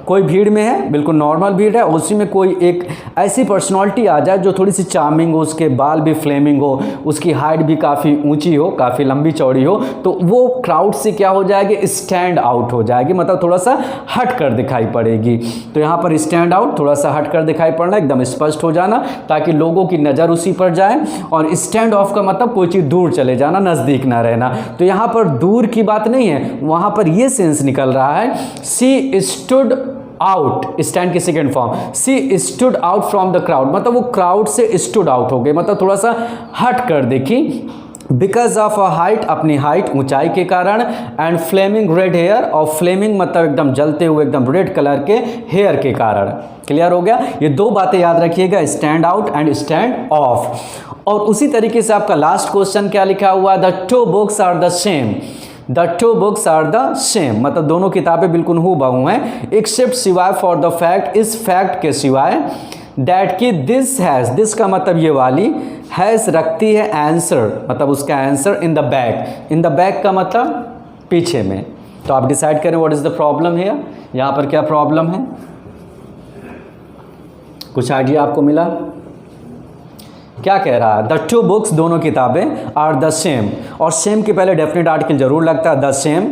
कोई भीड़ में है, बिल्कुल नॉर्मल भीड़ है, उसी में कोई एक ऐसी पर्सनालिटी आ जाए जो थोड़ी सी चार्मिंग हो, उसके बाल भी फ्लेमिंग हो, उसकी हाइट भी काफ़ी ऊंची हो, काफ़ी लंबी चौड़ी हो, तो वो क्राउड से क्या हो जाएगी, स्टैंड आउट हो जाएगी, मतलब थोड़ा सा हट कर दिखाई पड़ेगी। तो यहाँ पर स्टैंड आउट, थोड़ा सा हट कर दिखाई पड़ना, एकदम स्पष्ट हो जाना, ताकि लोगों की नज़र उसी पर जाए। और स्टैंड ऑफ का मतलब कोई चीज़ दूर चले जाना, नज़दीक ना रहना। तो यहाँ पर दूर की बात नहीं है, वहाँ पर ये सेंस निकल रहा है, सी स्टूड आउट, स्टैंड की second form, C stood out from the crowd, मतलब वो क्राउड से स्टूड आउट हो गए, मतलब थोड़ा सा हट कर देखी। बिकॉज ऑफ अ हाइट, अपनी हाइट, ऊंचाई के कारण, एंड फ्लेमिंग रेड हेयर, और फ्लेमिंग मतलब एकदम जलते हुए एकदम रेड कलर के हेयर के कारण। क्लियर हो गया, ये दो बातें याद रखिएगा, stand out and stand of. और उसी तरीके से आपका लास्ट क्वेश्चन क्या लिखा हुआ, the two books are the same, the two books are the same, मतलब दोनों किताबें बिल्कुल हूबहू हैं, एक्सेप्ट सिवाय फॉर द फैक्ट, इस फैक्ट के सिवाय, दैट कि दिस हैज़, दिस का मतलब ये वाली, हैज़ रखती है आंसर, मतलब उसका answer in the back, in the back का मतलब पीछे में। तो आप डिसाइड करें व्हाट इज़ द प्रॉब्लम है, यहाँ पर क्या प्रॉब्लम है, कुछ आइडिया आपको मिला, क्या कह रहा है, द टू बुक्स, दोनों किताबें, आर द सेम, और सेम के पहले डेफिनेट आर्टिकल जरूर लगता है, द सेम,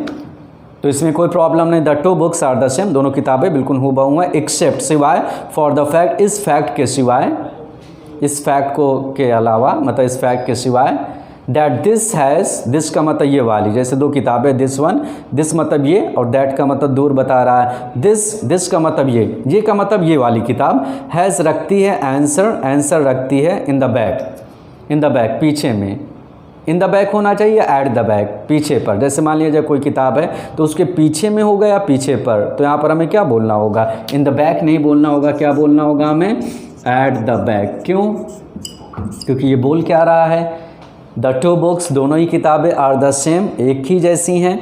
तो इसमें कोई प्रॉब्लम नहीं, the two books are the same, दोनों किताबें बिल्कुल हूबहू हैं, एक्सेप्ट सिवाय, फॉर द फैक्ट, इस फैक्ट के सिवाय, इस फैक्ट को के अलावा, मतलब इस फैक्ट के सिवाय, दैट दिस हैज़, दिस का मतलब ये वाली, जैसे दो किताबें, दिस वन, दिस मतलब ये, और दैट का मतलब दूर बता रहा है, दिस का मतलब ये का मतलब ये वाली किताब, हैज़ रखती है आंसर, आंसर रखती है in the back, in the back पीछे में, इन द बैक होना चाहिए, एट द बैक पीछे पर। जैसे मान लीजिए कोई किताब है तो उसके पीछे में होगा या पीछे पर, तो यहाँ पर हमें क्या बोलना होगा, इन द बैक नहीं बोलना होगा, क्या बोलना होगा हमें, एट द बैक। क्यों, क्योंकि ये बोल क्या रहा है, द टू बुक्स, दोनों ही किताबें, आर द सेम, एक ही जैसी हैं,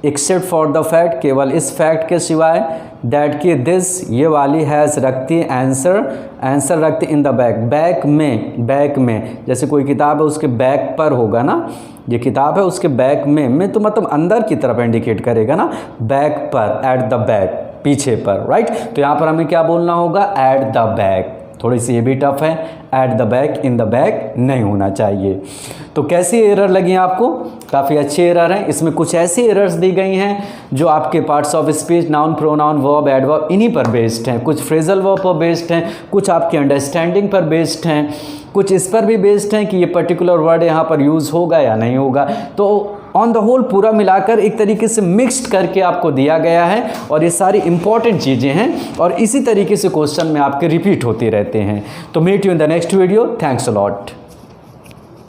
एक्सेप्ट फॉर द फैक्ट, केवल इस फैक्ट के सिवाय, दैट की दिस, ये वाली, हैज़ रखती है आंसर, आंसर रखती इन द बैक, बैक में, बैक में, जैसे कोई किताब है उसके बैक पर होगा ना, ये किताब है उसके बैक में तो मतलब अंदर की तरफ इंडिकेट करेगा ना, बैक पर, एट द बैक पीछे पर, राइट। तो यहाँ पर हमें क्या बोलना होगा, एट द बैक। थोड़ी सी ये भी टफ है, at the back, in the back नहीं होना चाहिए। तो कैसी एरर लगी आपको, काफ़ी अच्छी एरर है। इसमें कुछ ऐसी एरर्स दी गई हैं जो आपके parts of speech, noun, pronoun, verb, adverb, इन्हीं पर बेस्ड हैं, कुछ फ्रेजल वर्ब पर बेस्ड हैं, कुछ आपकी अंडरस्टैंडिंग पर बेस्ड हैं, कुछ इस पर भी बेस्ड हैं कि ये पर्टिकुलर वर्ड यहाँ पर यूज़ होगा या नहीं होगा। तो ऑन द होल पूरा मिलाकर एक तरीके से मिक्स्ड करके आपको दिया गया है, और ये सारी इंपॉर्टेंट चीज़ें हैं, और इसी तरीके से क्वेश्चन में आपके रिपीट होते रहते हैं। तो meet you in the next video, thanks a lot.